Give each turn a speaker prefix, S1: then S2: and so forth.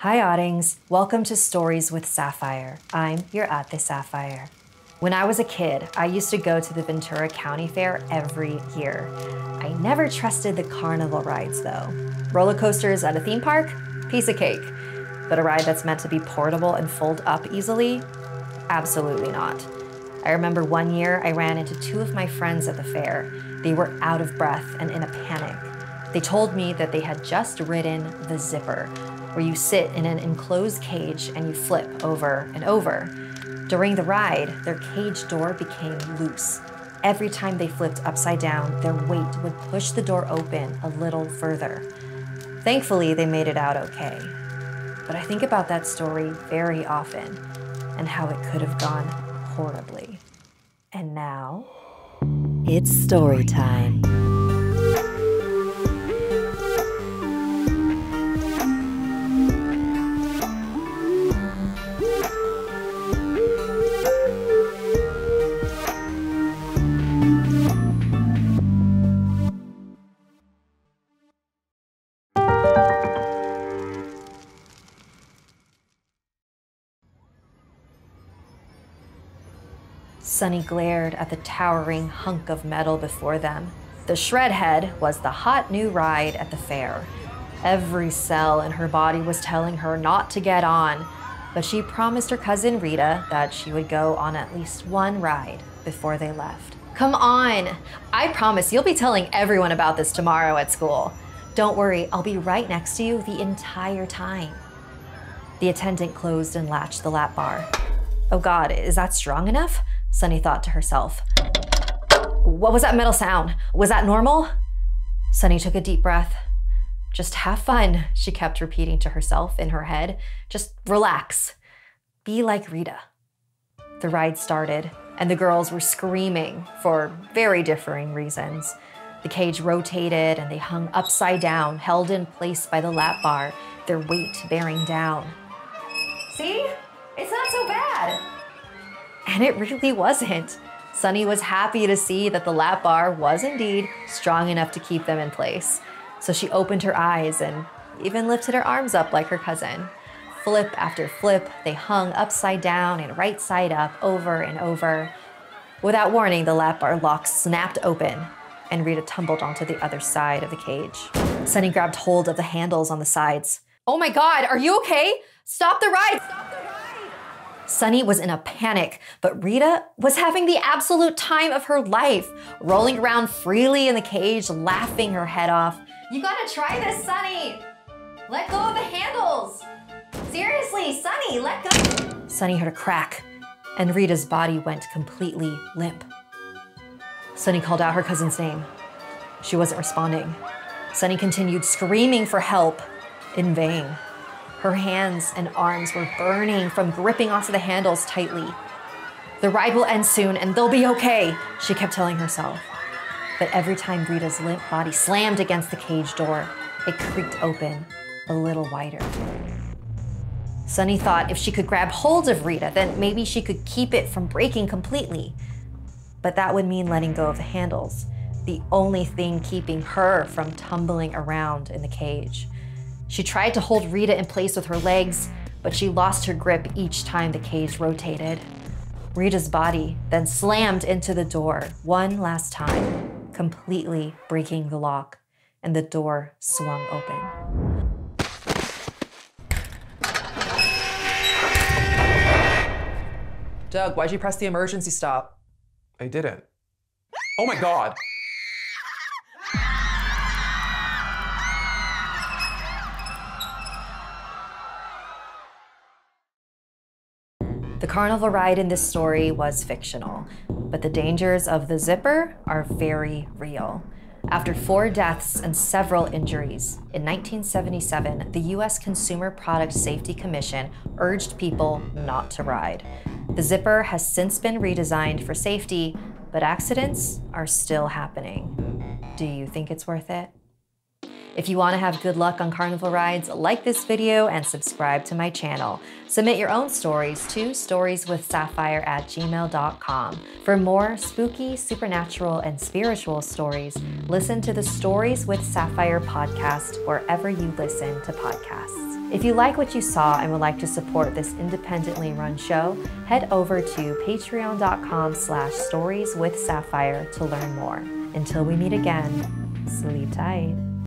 S1: Hi Oddings, welcome to Stories with Sapphire. I'm your ATTRIBUTIONS. When I was a kid, I used to go to the Ventura County Fair every year. I never trusted the Carnival rides though. Roller coasters at a theme park? Piece of cake. But a ride that's meant to be portable and fold up easily? Absolutely not. I remember one year I ran into two of my friends at the fair. They were out of breath and in a panic. They told me that they had just ridden the zipper, where you sit in an enclosed cage and you flip over and over. During the ride, their cage door became loose. Every time they flipped upside down, their weight would push the door open a little further. Thankfully, they made it out okay. But I think about that story very often and how it could have gone horribly. And now, it's story time. Sunny glared at the towering hunk of metal before them. The shred head was the hot new ride at the fair. Every cell in her body was telling her not to get on, but she promised her cousin Rita that she would go on at least one ride before they left. Come on! I promise you'll be telling everyone about this tomorrow at school. Don't worry, I'll be right next to you the entire time. The attendant closed and latched the lap bar. Oh God, is that strong enough? Sunny thought to herself. What was that metal sound? Was that normal? Sunny took a deep breath. Just have fun, she kept repeating to herself in her head. Just relax. Be like Rita. The ride started, and the girls were screaming for very differing reasons. The cage rotated, and they hung upside down, held in place by the lap bar, their weight bearing down. See? It's not so bad. And it really wasn't. Sunny was happy to see that the lap bar was indeed strong enough to keep them in place. So she opened her eyes and even lifted her arms up like her cousin. Flip after flip, they hung upside down and right side up over and over. Without warning, the lap bar lock snapped open and Rita tumbled onto the other side of the cage. Sunny grabbed hold of the handles on the sides. Oh my God, are you okay? Stop the ride! Stop the ride! Sunny was in a panic, but Rita was having the absolute time of her life, rolling around freely in the cage, laughing her head off. You gotta try this, Sunny! Let go of the handles! Seriously, Sunny, let go! Sunny heard a crack, and Rita's body went completely limp. Sunny called out her cousin's name. She wasn't responding. Sunny continued screaming for help in vain. Her hands and arms were burning from gripping onto the handles tightly. The ride will end soon and they'll be okay, she kept telling herself. But every time Rita's limp body slammed against the cage door, it creaked open a little wider. Sunny thought if she could grab hold of Rita, then maybe she could keep it from breaking completely. But that would mean letting go of the handles, the only thing keeping her from tumbling around in the cage. She tried to hold Rita in place with her legs, but she lost her grip each time the cage rotated. Rita's body then slammed into the door one last time, completely breaking the lock, and the door swung open.
S2: Doug, why'd you press the emergency stop?
S3: I didn't. Oh my God!
S1: The carnival ride in this story was fictional, but the dangers of the zipper are very real. After 4 deaths and several injuries, in 1977, the US Consumer Product Safety Commission urged people not to ride. The zipper has since been redesigned for safety, but accidents are still happening. Do you think it's worth it? If you want to have good luck on carnival rides, like this video and subscribe to my channel. Submit your own stories to storieswithsapphire@gmail.com. For more spooky, supernatural, and spiritual stories, listen to the Stories with Sapphire podcast wherever you listen to podcasts. If you like what you saw and would like to support this independently run show, head over to patreon.com/storieswithsapphire to learn more. Until we meet again, sleep tight.